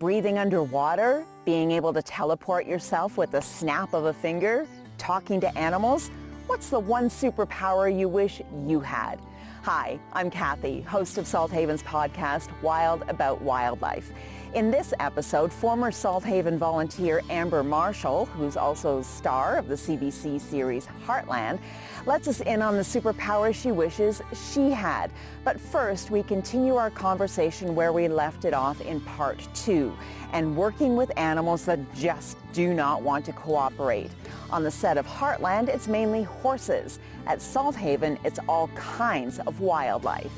breathing underwater, being able to teleport yourself with the snap of a finger, talking to animals? What's the one superpower you wish you had? Hi, I'm Kathy, host of Salthaven's podcast, Wild About Wildlife. In this episode, former Salthaven volunteer Amber Marshall, who's also star of the CBC series Heartland, lets us in on the superpower she wishes she had. But first, we continue our conversation where we left it off in part 2, and working with animals that just do not want to cooperate. On the set of Heartland, it's mainly horses. At Salthaven, it's all kinds of wildlife.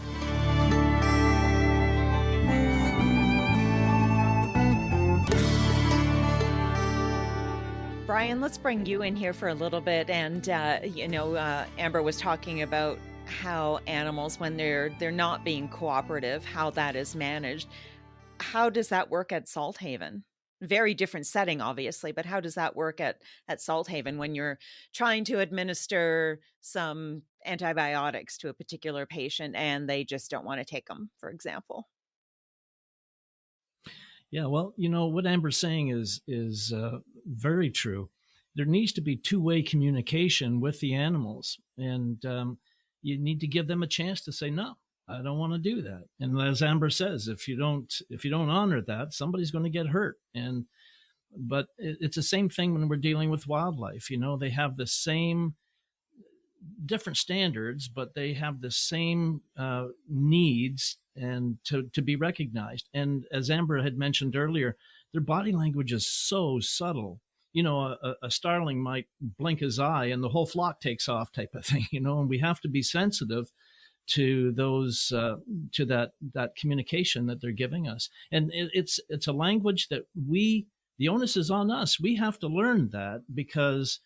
Brian, let's bring you in here for a little bit. And, Amber was talking about how animals, when they're not being cooperative, how that is managed. How does that work at Salthaven? Very different setting, obviously, but how does that work at Salthaven when you're trying to administer some antibiotics to a particular patient and they just don't want to take them, for example? Yeah, well, what Amber's saying is very true. There needs to be two-way communication with the animals, and you need to give them a chance to say, no, I don't want to do that. And as Amber says, if you don't honor that, somebody's going to get hurt. But it's the same thing when we're dealing with wildlife. They have the same different standards, but they have the same needs and to be recognized. And as Amber had mentioned earlier, their body language is so subtle. A starling might blink his eye and the whole flock takes off type of thing, and we have to be sensitive to those, to that communication that they're giving us. And it's a language that the onus is on us. We have to learn that because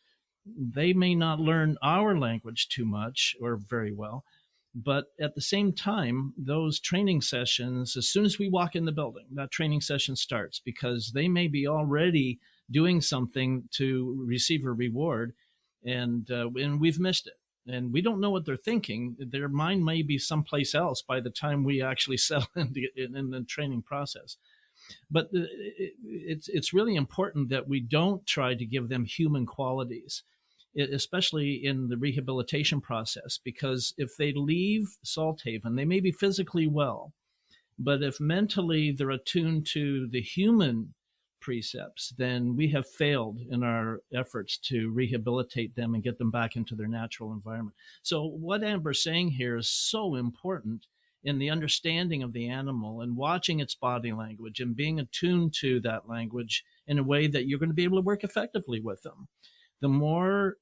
they may not learn our language too much or very well. But at the same time, those training sessions, as soon as we walk in the building, that training session starts because they may be already doing something to receive a reward and we've missed it. And we don't know what they're thinking. Their mind may be someplace else by the time we actually settle in the training process. But it's really important that we don't try to give them human qualities, especially in the rehabilitation process, because if they leave Salthaven, they may be physically well, but if mentally they're attuned to the human precepts, then we have failed in our efforts to rehabilitate them and get them back into their natural environment. So what Amber's saying here is so important in the understanding of the animal and watching its body language and being attuned to that language in a way that you're going to be able to work effectively with them. The more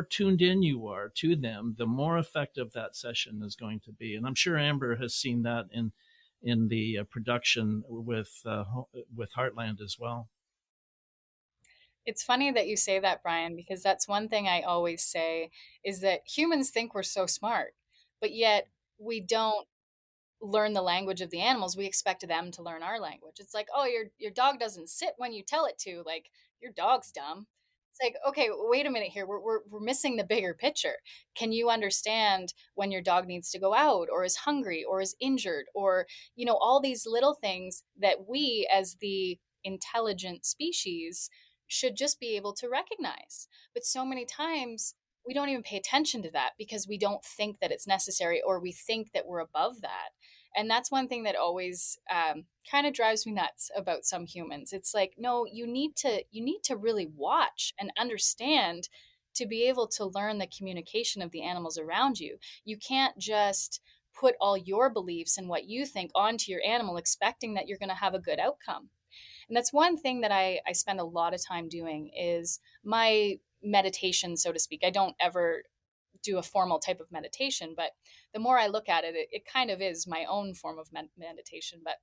tuned in you are to them, the more effective that session is going to be. And I'm sure Amber has seen that in the production with Heartland as well. It's funny that you say that, Brian, because that's one thing I always say is that humans think we're so smart, but yet we don't learn the language of the animals. We expect them to learn our language. It's like, oh, your dog doesn't sit when you tell it to. Like, your dog's dumb. It's like, okay, wait a minute here. We're missing the bigger picture. Can you understand when your dog needs to go out or is hungry or is injured or, all these little things that we as the intelligent species should just be able to recognize. But so many times we don't even pay attention to that because we don't think that it's necessary or we think that we're above that. And that's one thing that always kind of drives me nuts about some humans. It's like, no, you need to really watch and understand to be able to learn the communication of the animals around you. You can't just put all your beliefs and what you think onto your animal, expecting that you're going to have a good outcome. And that's one thing that I spend a lot of time doing is my meditation, so to speak. I don't ever do a formal type of meditation, but the more I look at it, it kind of is my own form of meditation. But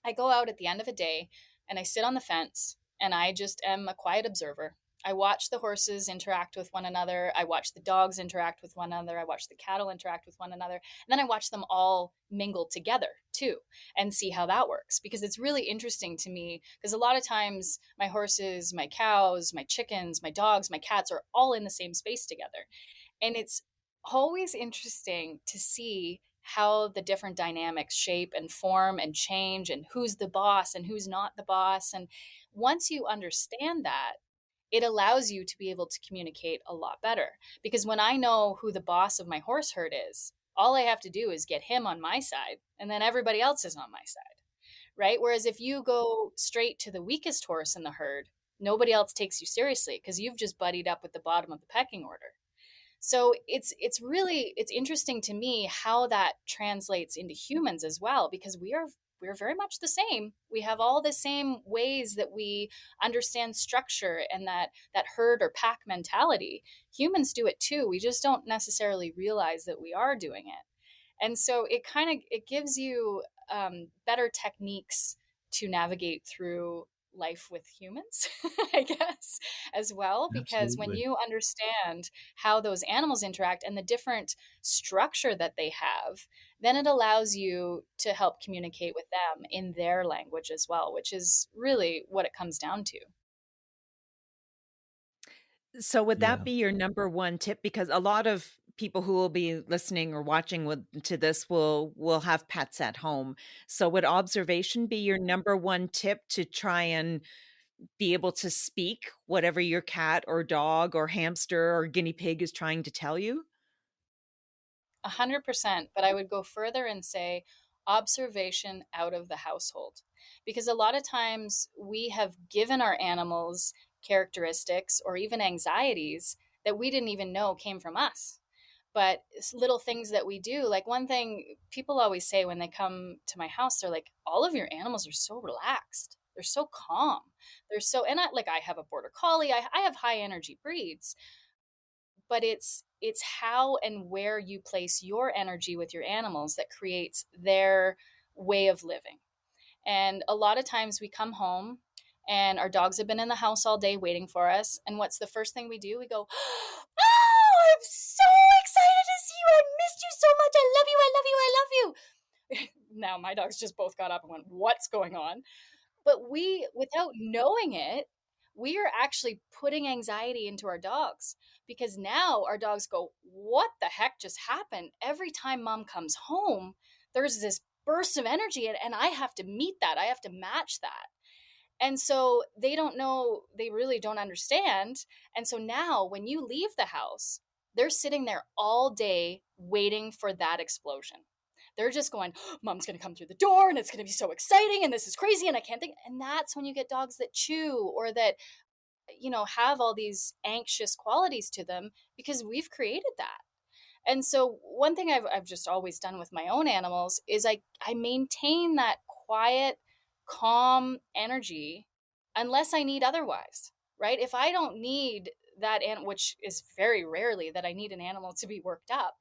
I go out at the end of a day and I sit on the fence and I just am a quiet observer. I watch the horses interact with one another. I watch the dogs interact with one another. I watch the cattle interact with one another. And then I watch them all mingle together too and see how that works. Because it's really interesting to me because a lot of times my horses, my cows, my chickens, my dogs, my cats are all in the same space together. And it's always interesting to see how the different dynamics shape and form and change, and who's the boss and who's not the boss. And once you understand that, it allows you to be able to communicate a lot better. Because when I know who the boss of my horse herd is, all I have to do is get him on my side, and then everybody else is on my side, right? Whereas if you go straight to the weakest horse in the herd, nobody else takes you seriously because you've just buddied up with the bottom of the pecking order. So it's interesting to me how that translates into humans as well, because we're very much the same. We have all the same ways that we understand structure and that herd or pack mentality. Humans do it too. We just don't necessarily realize that we are doing it. And so it gives you better techniques to navigate through life with humans, I guess, as well, because when Absolutely. you understand how those animals interact and the different structure that they have, then it allows you to help communicate with them in their language as well, which is really what it comes down to. So would that Yeah. be your number one tip? Because a lot of people who will be listening or watching to this will have pets at home. So would observation be your number one tip to try and be able to speak whatever your cat or dog or hamster or guinea pig is trying to tell you? 100%. But I would go further and say observation out of the household. Because a lot of times we have given our animals characteristics or even anxieties that we didn't even know came from us. But it's little things that we do, like one thing people always say when they come to my house, they're like, all of your animals are so relaxed. They're so calm. They're so, and I have a border collie. I have high energy breeds, but it's how and where you place your energy with your animals that creates their way of living. And a lot of times we come home and our dogs have been in the house all day waiting for us, and what's the first thing we do? We go, oh, I'm so excited to see you. I missed you so much. I love you. I love you. I love you. Now my dogs just both got up and went, what's going on? But we, without knowing it, we are actually putting anxiety into our dogs, because now our dogs go, what the heck just happened? Every time mom comes home, there's this burst of energy, and I have to meet that. I have to match that. And so they don't know, they really don't understand. And so now when you leave the house, they're sitting there all day waiting for that explosion. They're just going, mom's going to come through the door and it's going to be so exciting and this is crazy and I can't think. And that's when you get dogs that chew or that, have all these anxious qualities to them, because we've created that. And so one thing I've just always done with my own animals is I maintain that quiet, calm energy unless I need otherwise, right? If I don't need that, which is very rarely that I need an animal to be worked up,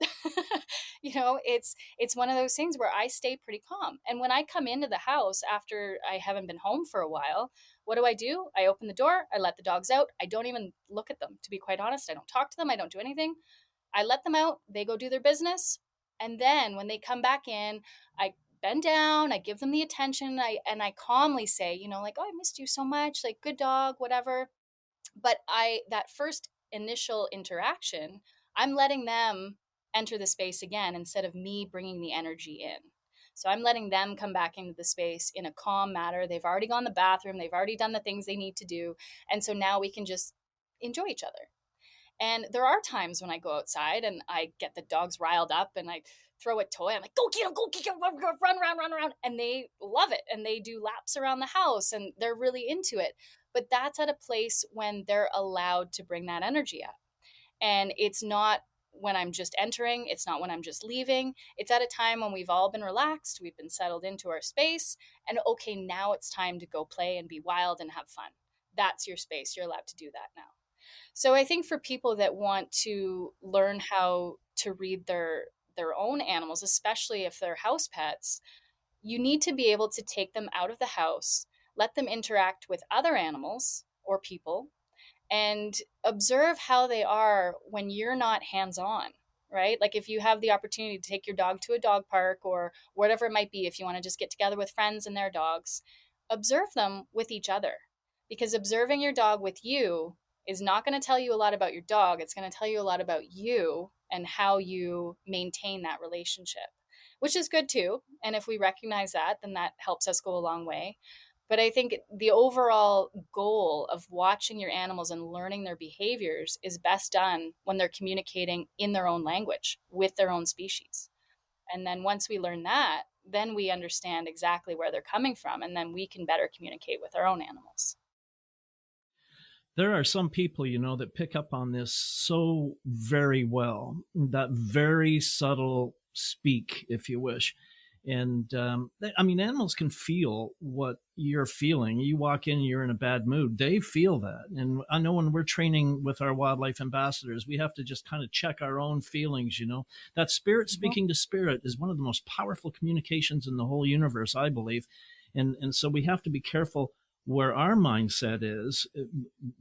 it's one of those things where I stay pretty calm. And when I come into the house after I haven't been home for a while, what do? I open the door, I let the dogs out. I don't even look at them, to be quite honest. I don't talk to them, I don't do anything. I let them out, they go do their business. And then when they come back in, I bend down, I give them the attention, I calmly say, like, oh, I missed you so much, like, good dog, whatever. But that first initial interaction, I'm letting them enter the space again instead of me bringing the energy in. So I'm letting them come back into the space in a calm manner. They've already gone to the bathroom, they've already done the things they need to do. And so now we can just enjoy each other. And there are times when I go outside and I get the dogs riled up and I throw a toy. I'm like, go get him, run around, run around. And they love it. And they do laps around the house and they're really into it. But that's at a place when they're allowed to bring that energy up. And it's not when I'm just entering, it's not when I'm just leaving. It's at a time when we've all been relaxed, we've been settled into our space. And okay, now it's time to go play and be wild and have fun. That's your space. You're allowed to do that now. So I think for people that want to learn how to read their own animals, especially if they're house pets, you need to be able to take them out of the house, let them interact with other animals or people, and observe how they are when you're not hands-on, right? Like if you have the opportunity to take your dog to a dog park or whatever it might be, if you want to just get together with friends and their dogs, observe them with each other. Because observing your dog with you is not going to tell you a lot about your dog. It's going to tell you a lot about you and how you maintain that relationship. which is good too. And if we recognize that, then that helps us go a long way. But I think the overall goal of watching your animals and learning their behaviors is best done when they're communicating in their own language with their own species. And then once we learn that, then we understand exactly where they're coming from, and then we can better communicate with our own animals. There are some people, that pick up on this so very well, that very subtle speak, if you wish. And animals can feel what you're feeling. You walk in, you're in a bad mood. They feel that. And I know when we're training with our wildlife ambassadors, we have to just kind of check our own feelings. That spirit speaking to spirit is one of the most powerful communications in the whole universe, I believe. And so we have to be careful where our mindset is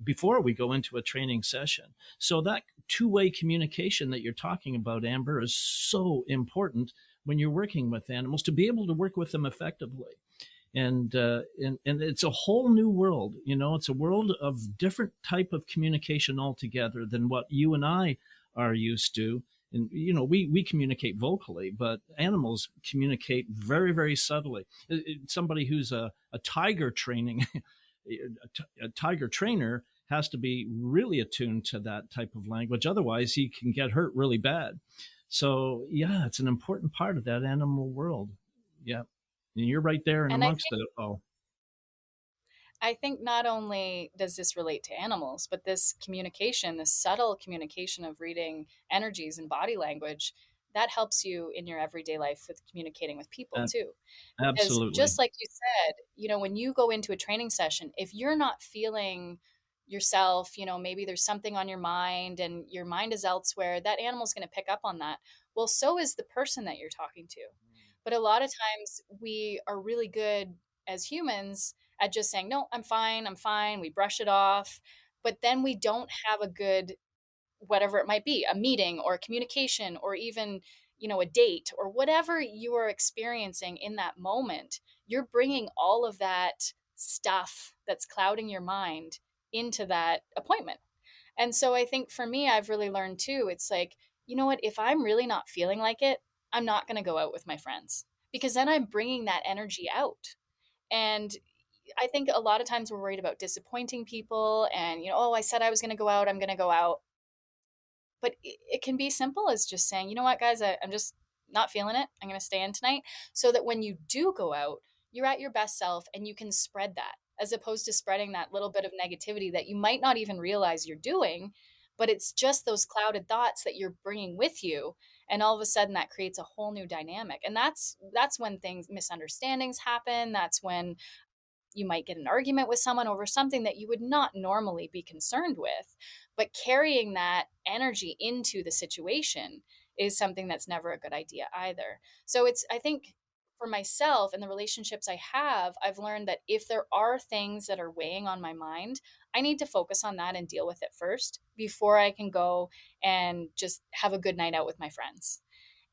before we go into a training session. So that two-way communication that you're talking about, Amber, is so important when you're working with animals, to be able to work with them effectively. And it's a whole new world. It's a world of different type of communication altogether than what you and I are used to. And we communicate vocally, but animals communicate very, very subtly. Somebody who's a tiger training a tiger trainer has to be really attuned to that type of language, otherwise he can get hurt really bad. So yeah, it's an important part of that animal world. Yeah, and you're right there in And I amongst think it all. I think not only does this relate to animals, but this communication, this subtle communication of reading energies and body language, that helps you in your everyday life with communicating with people Uh, too. Because Absolutely. just like you said, when you go into a training session, if you're not feeling yourself, maybe there's something on your mind and your mind is elsewhere, that animal's going to pick up on that. Well, so is the person that you're talking to. But a lot of times we are really good as humans at just saying, no, I'm fine, I'm fine. We brush it off. But then we don't have a good, whatever it might be, a meeting or a communication or even, a date or whatever you are experiencing in that moment. You're bringing all of that stuff that's clouding your mind into that appointment. And so I think for me, I've really learned too, it's like, you know what, if I'm really not feeling like it, I'm not going to go out with my friends because then I'm bringing that energy out. And I think a lot of times we're worried about disappointing people and, oh, I said I was going to go out, I'm going to go out. But it can be simple as just saying, you know what, guys, I'm just not feeling it. I'm going to stay in tonight. So that when you do go out, you're at your best self and you can spread that as opposed to spreading that little bit of negativity that you might not even realize you're doing. But it's just those clouded thoughts that you're bringing with you. And all of a sudden that creates a whole new dynamic. And that's when misunderstandings happen. That's when you might get an argument with someone over something that you would not normally be concerned with. But carrying that energy into the situation is something that's never a good idea either. So I think for myself and the relationships I have, I've learned that if there are things that are weighing on my mind, I need to focus on that and deal with it first before I can go and just have a good night out with my friends.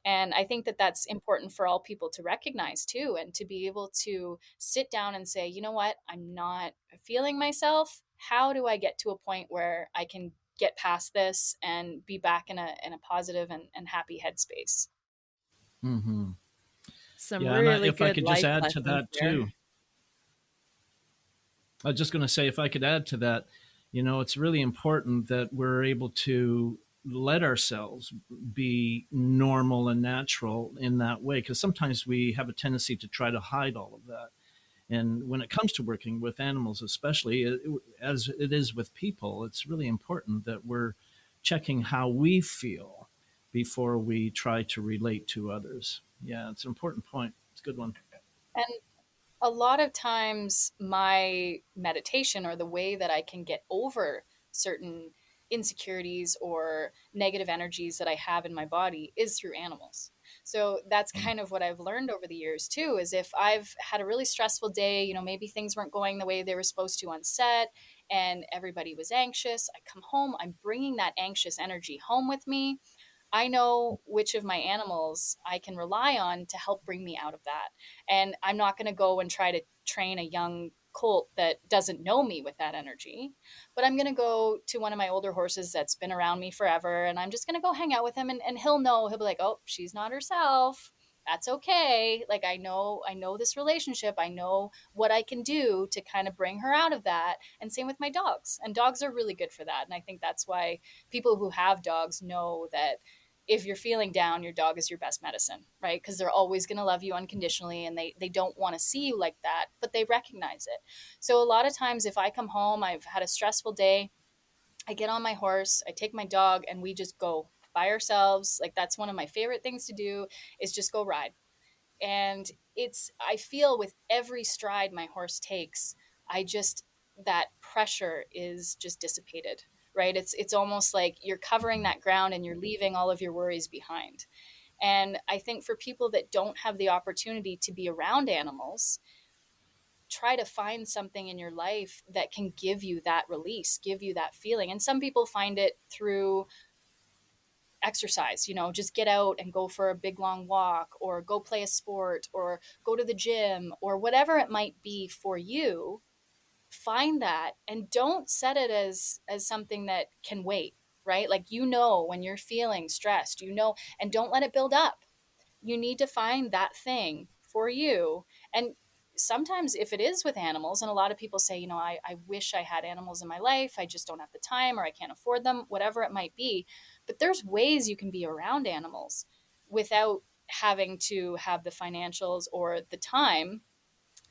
And I think that that's important for all people to recognize too, and to be able to sit down and say, you know what, I'm not feeling myself. How do I get to a point where I can get past this and be back in a positive and happy headspace? Mm-hmm. Some Yeah, and really if I good could just life add to lessons that there. too, I was just going to say, if I could add to that, it's really important that we're able to let ourselves be normal and natural in that way, because sometimes we have a tendency to try to hide all of that. And when it comes to working with animals, especially as it is with people, it's really important that we're checking how we feel before we try to relate to others. Yeah, it's an important point. It's a good one. And a lot of times my meditation or the way that I can get over certain insecurities or negative energies that I have in my body is through animals. So that's kind of what I've learned over the years too, is if I've had a really stressful day, maybe things weren't going the way they were supposed to on set and everybody was anxious, I come home, I'm bringing that anxious energy home with me. I know which of my animals I can rely on to help bring me out of that. And I'm not going to go and try to train a young colt that doesn't know me with that energy, but I'm going to go to one of my older horses that's been around me forever. And I'm just going to go hang out with him and he'll know, he'll be like, oh, she's not herself. that's okay. Like, I know this relationship. I know what I can do to kind of bring her out of that. And same with my dogs. And dogs are really good for that. And I think that's why people who have dogs know that if you're feeling down, your dog is your best medicine, right? Because they're always going to love you unconditionally, and they don't want to see you like that, but they recognize it. So a lot of times if I come home, I've had a stressful day, I get on my horse, I take my dog, and we just go by ourselves. Like, that's one of my favorite things to do, is just go ride. And I feel with every stride my horse takes, I just, that pressure is just dissipated, right? It's almost like you're covering that ground and you're leaving all of your worries behind. And I think for people that don't have the opportunity to be around animals, try to find something in your life that can give you that release, give you that feeling. And some people find it through exercise, just get out and go for a big long walk, or go play a sport, or go to the gym, or whatever it might be for you. Find that, and don't set it as something that can wait, right? Like, when you're feeling stressed, and don't let it build up. You need to find that thing for you. And sometimes if it is with animals, and a lot of people say, I wish I had animals in my life, I just don't have the time, or I can't afford them, whatever it might be. But there's ways you can be around animals without having to have the financials or the time.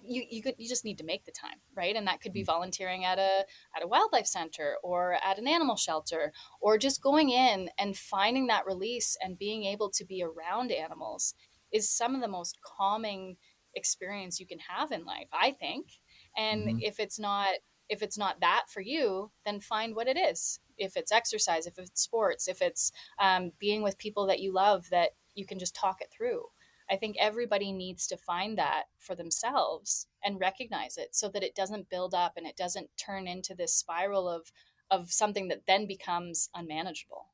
You just need to make the time, right? And that could be volunteering at a wildlife center, or at an animal shelter, or just going in and finding that release, and being able to be around animals is some of the most calming experience you can have in life, I think. And Mm-hmm. if it's not that for you, then find what it is. If it's exercise, if it's sports, if it's being with people that you love, that you can just talk it through. I think everybody needs to find that for themselves and recognize it, so that it doesn't build up and it doesn't turn into this spiral of something that then becomes unmanageable.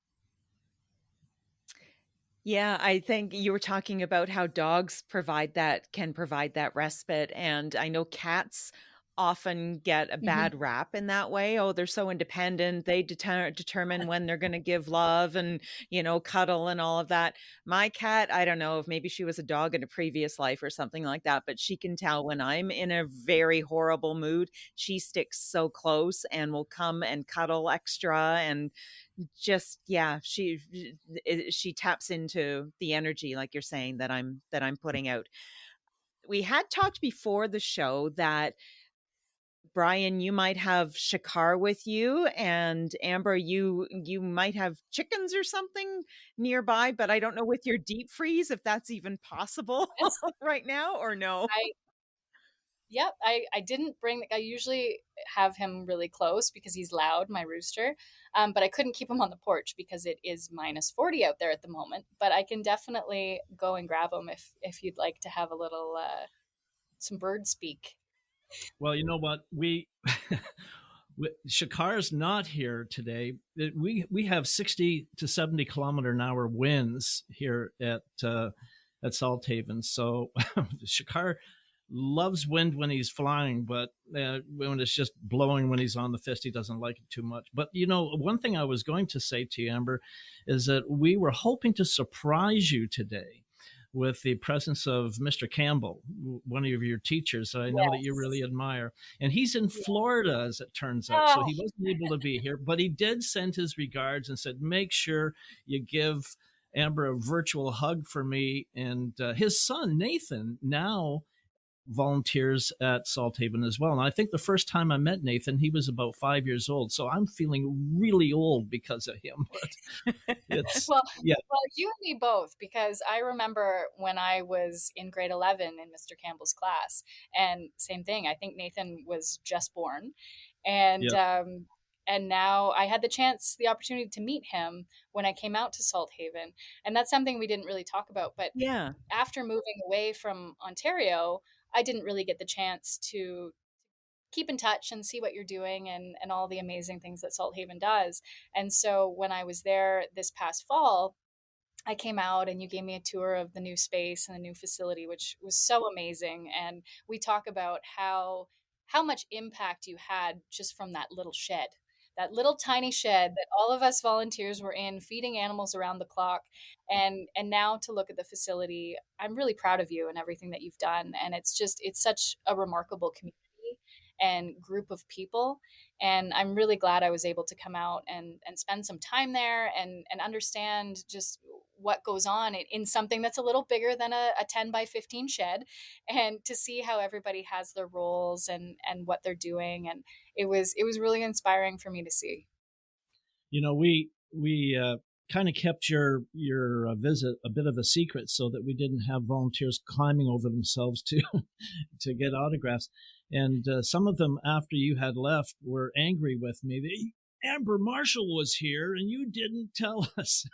Yeah, I think you were talking about how dogs can provide that respite. And I know cats often get a Hmm. bad rap in that way. Oh, they're so independent. They determine when they're going to give love and, cuddle and all of that. My cat, I don't know if maybe she was a dog in a previous life or something like that, but she can tell when I'm in a very horrible mood. She sticks so close and will come and cuddle extra, and just, yeah, she taps into the energy, like you're saying, that I'm putting out. We had talked before the show that, Brian, you might have Shakar with you, and Amber, you might have chickens or something nearby, but I don't know with your deep freeze if that's even possible Yes. right now or no. I Yep, I didn't bring. I usually have him really close because he's loud, my rooster. But I couldn't keep him on the porch because it is -40 out there at the moment. But I can definitely go and grab him if you'd like to have a little some bird speak. Well, you know what? Shakar's not here today. We have 60 to 70 kilometer an hour winds here at Salthaven. So Shakar loves wind when he's flying, but when it's just blowing when he's on the fist, he doesn't like it too much. But one thing I was going to say to you, Amber, is that we were hoping to surprise you today with the presence of Mr. Campbell, one of your teachers that I know that you really Yes. admire. And he's in Yeah. Florida, as it turns out. So Oh, he wasn't able to be here, but he did send his regards and said, make sure you give Amber a virtual hug for me. And his son, Nathan, now volunteers at Salthaven as well. And I think the first time I met Nathan, he was about 5 years old. So I'm feeling really old because of him. But it's, well, yeah, well, you and me both, because I remember when I was in grade 11 in Mr. Campbell's class, and same thing. I think Nathan was just born, and yeah. now I had the opportunity to meet him when I came out to Salthaven, and that's something we didn't really talk about. But Yeah. after moving away from Ontario, I didn't really get the chance to keep in touch and see what you're doing, and all the amazing things that Salthaven does. And so when I was there this past fall, I came out and you gave me a tour of the new space and the new facility, which was so amazing. And we talk about how much impact you had just from that little shed, that little tiny shed that all of us volunteers were in, feeding animals around the clock. And now to look at the facility, I'm really proud of you and everything that you've done. And it's such a remarkable community and group of people. And I'm really glad I was able to come out and spend some time there and understand just what goes on in something that's a little bigger than a 10 by 15 shed, and to see how everybody has their roles and what they're doing. And it was really inspiring for me to see. We kind of kept your visit a bit of a secret so that we didn't have volunteers climbing over themselves to to get autographs. And some of them, after you had left, were angry with me. Amber Marshall was here and you didn't tell us.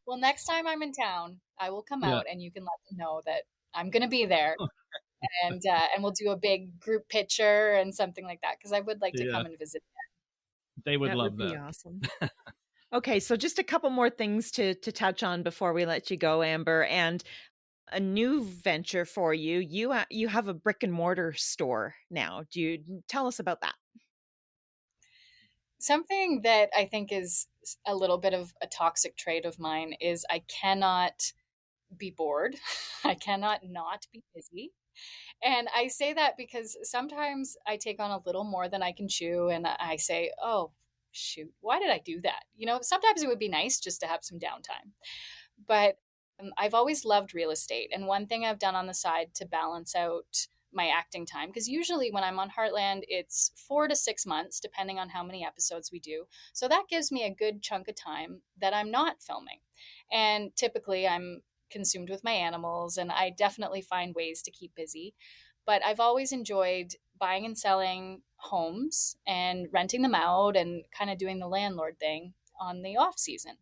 Well, next time I'm in town, I will come Yeah. out and you can let them know that I'm going to be there. And we'll do a big group picture and something like that, because I would like to Yeah. come and visit. They would That love would be that. awesome. Okay, so just a couple more things to touch on before we let you go, Amber, and a new venture for you. You have a brick and mortar store now. Do you tell us about that? Something that I think is a little bit of a toxic trait of mine is I cannot be bored. I cannot not be busy. And I say that because sometimes I take on a little more than I can chew, and I say, oh, shoot, why did I do that? Sometimes it would be nice just to have some downtime. But I've always loved real estate. And one thing I've done on the side to balance out my acting time, because usually when I'm on Heartland, it's 4 to 6 months, depending on how many episodes we do. So that gives me a good chunk of time that I'm not filming. And typically I'm consumed with my animals, and I definitely find ways to keep busy. But I've always enjoyed buying and selling homes and renting them out and kind of doing the landlord thing on the off season.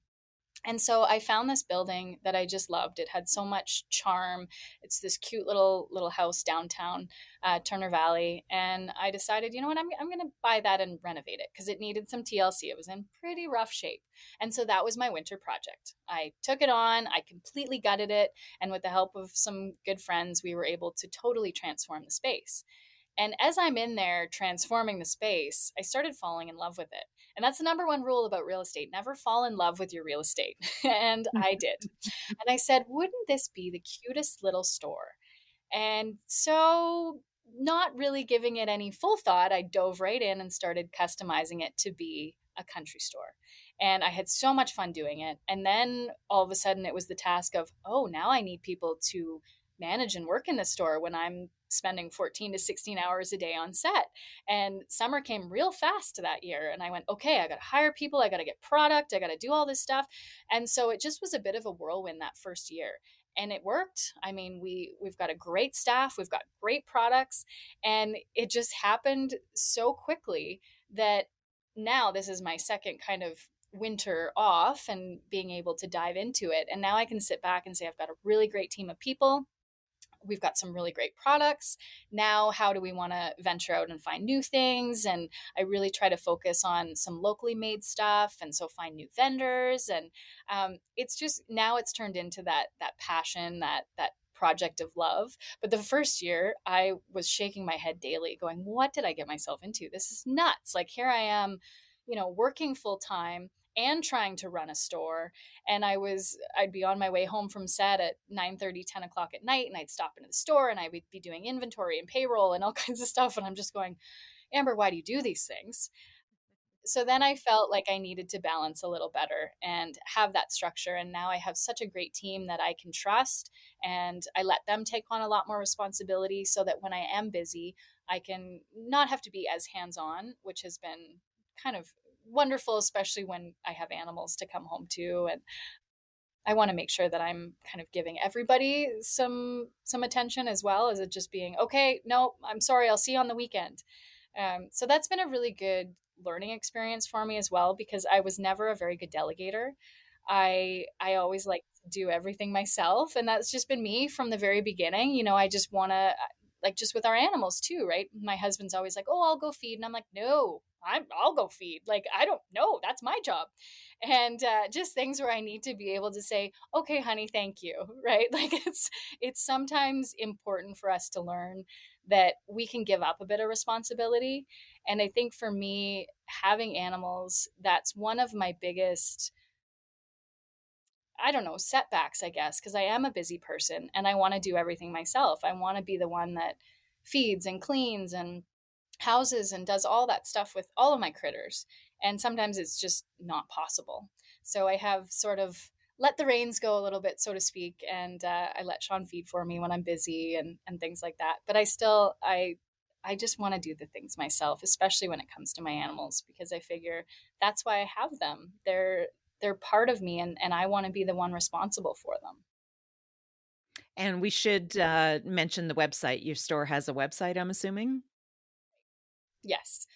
And so I found this building that I just loved. It had so much charm. It's this cute little house downtown Turner Valley, and I decided, you know what, I'm going to buy that and renovate it because it needed some TLC. It was in pretty rough shape, and so that was my winter project. I took it on. I completely gutted it, and with the help of some good friends, we were able to totally transform the space. And as I'm in there transforming the space, I started falling in love with it. And that's the number one rule about real estate: never fall in love with your real estate. And I did. And I said, wouldn't this be the cutest little store? And so, not really giving it any full thought, I dove right in and started customizing it to be a country store. And I had so much fun doing it. And then all of a sudden, it was the task of, oh, now I need people to manage and work in the store when I'm spending 14 to 16 hours a day on set. And summer came real fast that year. And I went, okay, I got to hire people. I got to get product. I got to do all this stuff. And so it just was a bit of a whirlwind that first year. And it worked. I mean, we've got a great staff, we've got great products, and it just happened so quickly that now this is my second kind of winter off and being able to dive into it. And now I can sit back and say, I've got a really great team of people. We've got some really great products. Now, how do we want to venture out and find new things? And I really try to focus on some locally made stuff, and so find new vendors. And it's just, now it's turned into that passion, that project of love. But the first year, I was shaking my head daily, going, "What did I get myself into? This is nuts! Like, here I am, working full time and trying to run a store." And I'd be on my way home from set at 9:30, 10 o'clock at night, and I'd stop into the store and I would be doing inventory and payroll and all kinds of stuff. And I'm just going, Amber, why do you do these things? So then I felt like I needed to balance a little better and have that structure. And now I have such a great team that I can trust, and I let them take on a lot more responsibility so that when I am busy, I can not have to be as hands-on, which has been kind of wonderful, especially when I have animals to come home to. And I want to make sure that I'm kind of giving everybody some attention, as well as it just being, okay, no, I'm sorry, I'll see you on the weekend. So that's been a really good learning experience for me as well, because I was never a very good delegator. I always like to do everything myself, and that's just been me from the very beginning. I just want to, like, just with our animals too, right? My husband's always like, "Oh, I'll go feed," and I'm like, "No, I'll go feed. Like, I don't know, that's my job." And just things where I need to be able to say, "Okay, honey, thank you," right? Like, it's sometimes important for us to learn that we can give up a bit of responsibility. And I think for me, having animals, that's one of my biggest, I don't know, setbacks, I guess, because I am a busy person and I want to do everything myself. I want to be the one that feeds and cleans and houses and does all that stuff with all of my critters. And sometimes it's just not possible. So I have sort of let the reins go a little bit, so to speak. And I let Sean feed for me when I'm busy and things like that. But I just want to do the things myself, especially when it comes to my animals, because I figure that's why I have them. They're part of me, and I want to be the one responsible for them. And we should mention the website. Your store has a website, I'm assuming? Yes.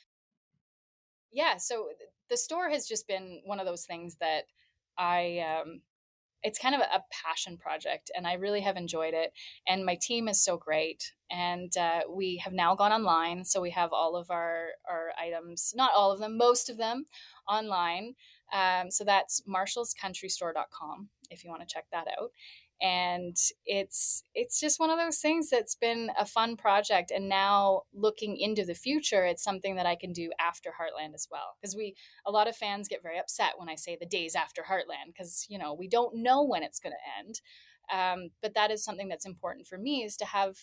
Yeah. So the store has just been one of those things that it's kind of a passion project, and I really have enjoyed it. And my team is so great. And we have now gone online. So we have all of our items, not all of them, most of them online. So that's marshallscountrystore.com if you want to check that out. And it's just one of those things that's been a fun project. And now looking into the future, it's something that I can do after Heartland as well. Because a lot of fans get very upset when I say the days after Heartland, because we don't know when it's going to end. But that is something that's important for me, is to have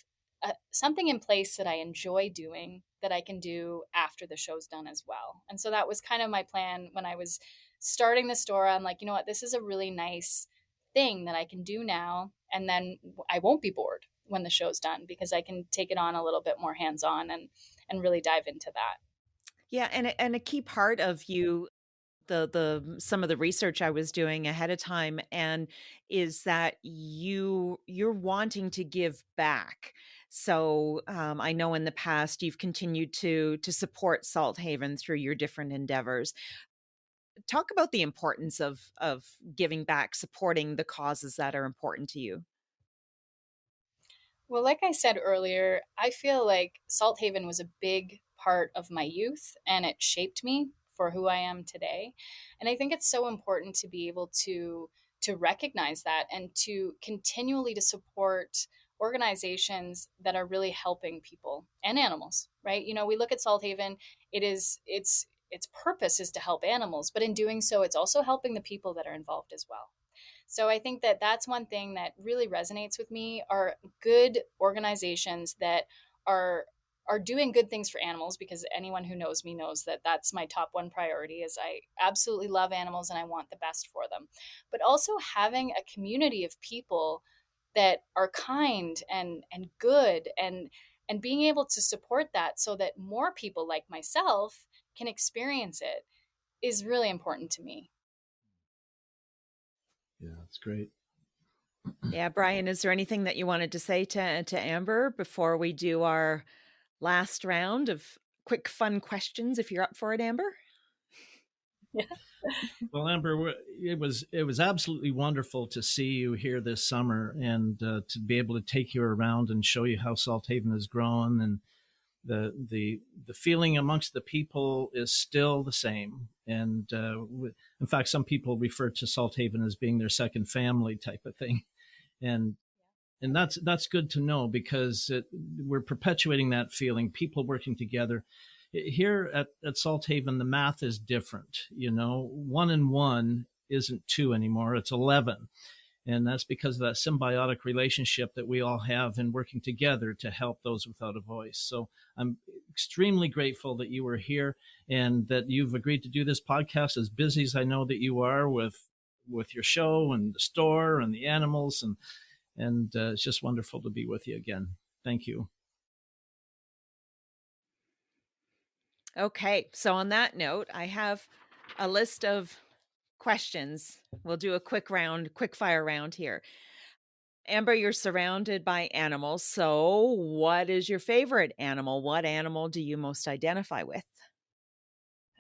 something in place that I enjoy doing that I can do after the show's done as well. And so that was kind of my plan when I was starting the store. I'm like, you know what, this is a really nice thing that I can do now, and then I won't be bored when the show's done, because I can take it on a little bit more hands-on and really dive into that. Yeah, and a key part of you, the some of the research I was doing ahead of time, and is that you're wanting to give back. So I know in the past you've continued to support Salthaven through your different endeavors. Talk about the importance of giving back, supporting the causes that are important to you. Well, like I said earlier, I feel like Salthaven was a big part of my youth, and it shaped me for who I am today. And I think it's so important to be able to recognize that, and to continually to support organizations that are really helping people and animals, right? We look at Salthaven, its purpose is to help animals, but in doing so, it's also helping the people that are involved as well. So I think that that's one thing that really resonates with me, are good organizations that are are doing good things for animals, because anyone who knows me knows that that's my top one priority. Is I absolutely love animals and I want the best for them. But also having a community of people that are kind and good, and being able to support that so that more people like myself can experience it is really important to me. Yeah, that's great. Yeah, Brian, is there anything that you wanted to say to Amber before we do our last round of quick fun questions, if you're up for it, Amber? Yeah. Well, Amber, it was absolutely wonderful to see you here this summer, and to be able to take you around and show you how Salthaven has grown, and the feeling amongst the people is still the same. And in fact, some people refer to Salthaven as being their second family type of thing, and that's good to know, because we're perpetuating that feeling. People working together. Here at Salthaven, the math is different. 1 and 1 isn't 2 anymore; it's 11. And that's because of that symbiotic relationship that we all have in working together to help those without a voice. So I'm extremely grateful that you were here and that you've agreed to do this podcast, as busy as I know that you are with your show and the store and the animals. And it's just wonderful to be with you again. Thank you. Okay, so on that note, I have a list of questions. We'll do a quick fire round here. Amber, you're surrounded by animals. So what is your favorite animal? What animal do you most identify with?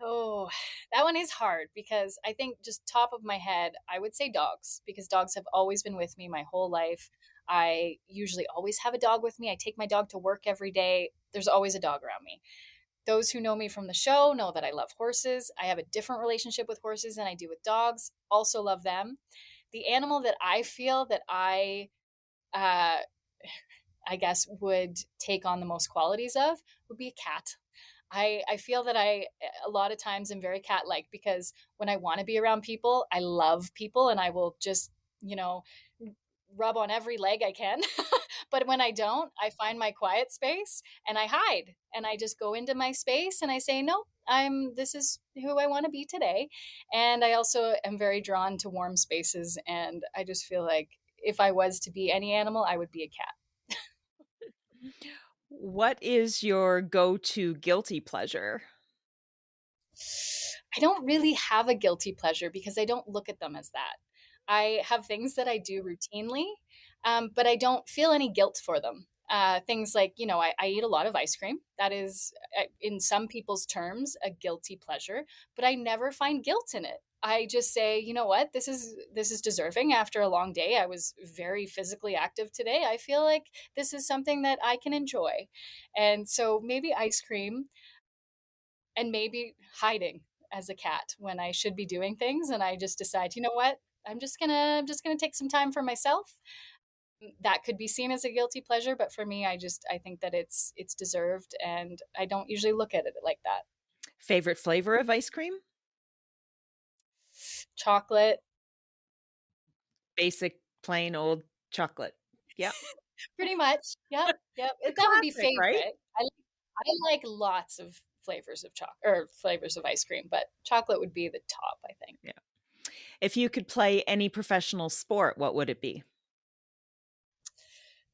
Oh, that one is hard, because I think, just top of my head, I would say dogs, because dogs have always been with me my whole life. I usually always have a dog with me. I take my dog to work every day. There's always a dog around me. Those who know me from the show know that I love horses. I have a different relationship with horses than I do with dogs. Also love them. The animal that I feel that I uh, I guess, would take on the most qualities of would be a cat. I feel that I a lot of times am very cat like, because when I want to be around people, I love people and I will just, you know, rub on every leg I can. But when I don't, I find my quiet space and I hide and I just go into my space and I say, no, this is who I want to be today. And I also am very drawn to warm spaces. And I just feel like if I was to be any animal, I would be a cat. What is your go-to guilty pleasure? I don't really have a guilty pleasure because I don't look at them as that. I have things that I do routinely, but I don't feel any guilt for them. Things like, I eat a lot of ice cream. That is, in some people's terms, a guilty pleasure, but I never find guilt in it. I just say, you know what, this is deserving after a long day. I was very physically active today. I feel like this is something that I can enjoy. And so maybe ice cream, and maybe hiding as a cat when I should be doing things, and I just decide, you know what? I'm just gonna take some time for myself. That could be seen as a guilty pleasure, but for me, I think that it's deserved, and I don't usually look at it like that. Favorite flavor of ice cream? Chocolate, Basic, plain old chocolate. Yep. pretty much. Yep, yep. The That would be classic, right? favorite. I like lots of flavors of chocolate or flavors of ice cream, but chocolate would be the top, I think. Yeah. If you could play any professional sport, what would it be?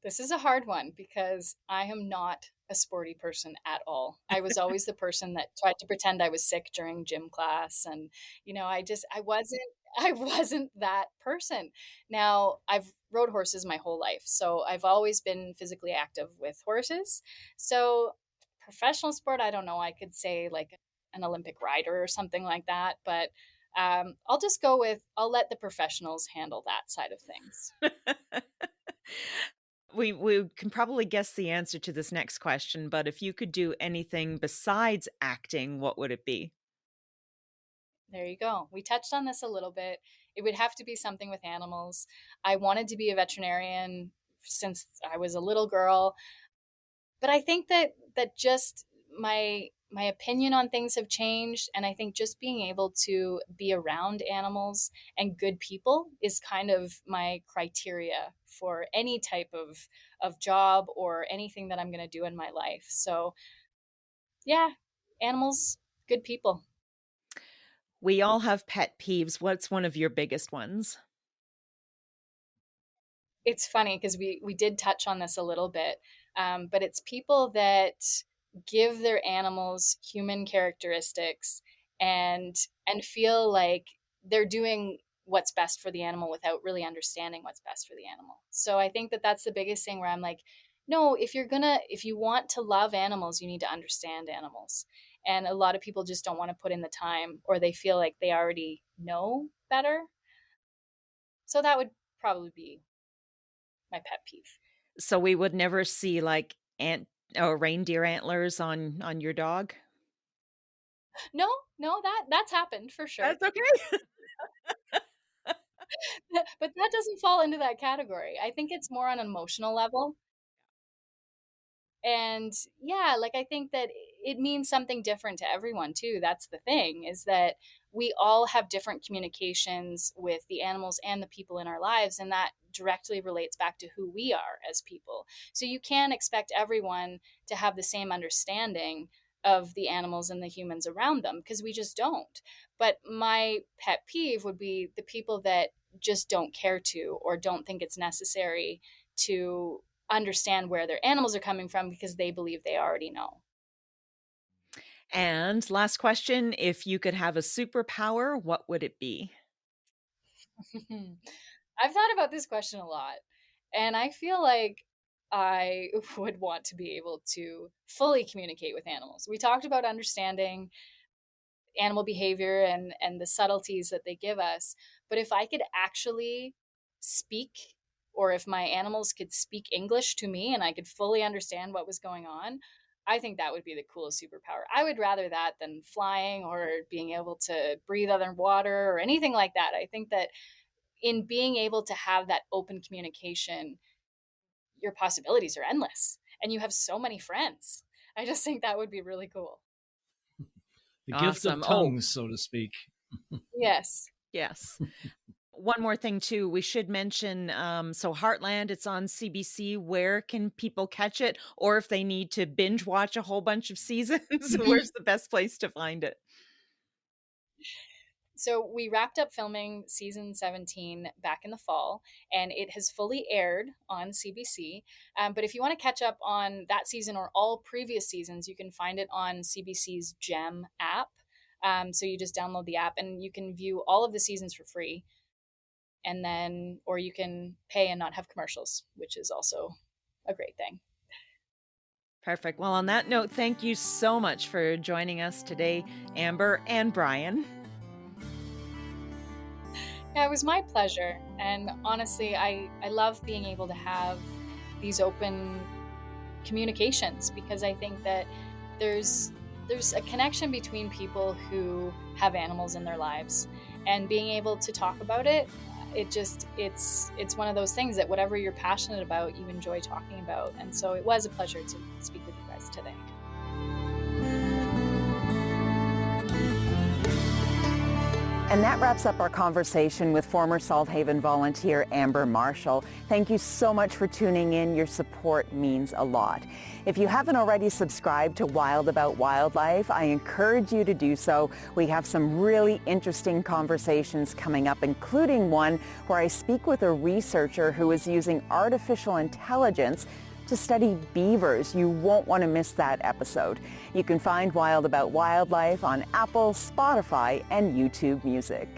This is a hard one because I am not a sporty person at all. I was always the person that tried to pretend I was sick during gym class, and I wasn't I wasn't that person. Now, I've rode horses my whole life, so I've always been physically active with horses. So, professional sport, I don't know, I could say like an Olympic rider or something like that, but I'll let the professionals handle that side of things. We can probably guess the answer to this next question, but if you could do anything besides acting, what would it be? There you go. We touched on this a little bit. It would have to be something with animals. I wanted to be a veterinarian since I was a little girl, but I think that just my opinion on things have changed, and I think just being able to be around animals and good people is kind of my criteria for any type of job or anything that I'm going to do in my life. So, yeah, animals, good people. We all have pet peeves. What's one of your biggest ones? It's funny because we did touch on this a little bit, but it's people that give their animals human characteristics and feel like they're doing what's best for the animal without really understanding what's best for the animal. So I think that that's the biggest thing where I'm like, no, if you want to love animals, you need to understand animals. And a lot of people just don't want to put in the time, or they feel like they already know better. So that would probably be my pet peeve. So we would never see like ant or reindeer antlers on your dog? No, no, that's happened for sure. That's okay. But that doesn't fall into that category. I think it's more on an emotional level. And yeah, like I think that it means something different to everyone too. That's the thing, is that we all have different communications with the animals and the people in our lives, and that directly relates back to who we are as people. So you can't expect everyone to have the same understanding of the animals and the humans around them, because we just don't. But my pet peeve would be the people that just don't care to, or don't think it's necessary to understand where their animals are coming from because they believe they already know. And last question, if you could have a superpower, what would it be? I've thought about this question a lot, and I feel like I would want to be able to fully communicate with animals. We talked about understanding animal behavior and the subtleties that they give us, but if I could actually speak, or if my animals could speak English to me and I could fully understand what was going on, I think that would be the coolest superpower. I would rather that than flying or being able to breathe underwater or anything like that. I think that in being able to have that open communication, your possibilities are endless and you have so many friends. I just think that would be really cool. The gift of Awesome. tongues, so to speak. Yes. Yes. One more thing too, we should mention, so Heartland, it's on CBC. Where can people catch it? Or if they need to binge watch a whole bunch of seasons, where's the best place to find it? So we wrapped up filming season 17 back in the fall, and it has fully aired on CBC. But if you want to catch up on that season or all previous seasons, you can find it on CBC's GEM app. So you just download the app and you can view all of the seasons for free. And then, or you can pay and not have commercials, which is also a great thing. Perfect. Well, on that note, thank you so much for joining us today, Amber and Brian. Yeah, it was my pleasure. And honestly, I love being able to have these open communications, because I think that there's a connection between people who have animals in their lives, and being able to talk about it, it's one of those things that whatever you're passionate about, you enjoy talking about. And so it was a pleasure to speak with you guys today. And that wraps up our conversation with former Salthaven volunteer Amber Marshall. Thank you so much for tuning in. Your support means a lot. If you haven't already subscribed to Wild About Wildlife, I encourage you to do so. We have some really interesting conversations coming up, including one where I speak with a researcher who is using artificial intelligence to study beavers. You won't want to miss that episode. You can find Wild About Wildlife on Apple, Spotify, and YouTube Music.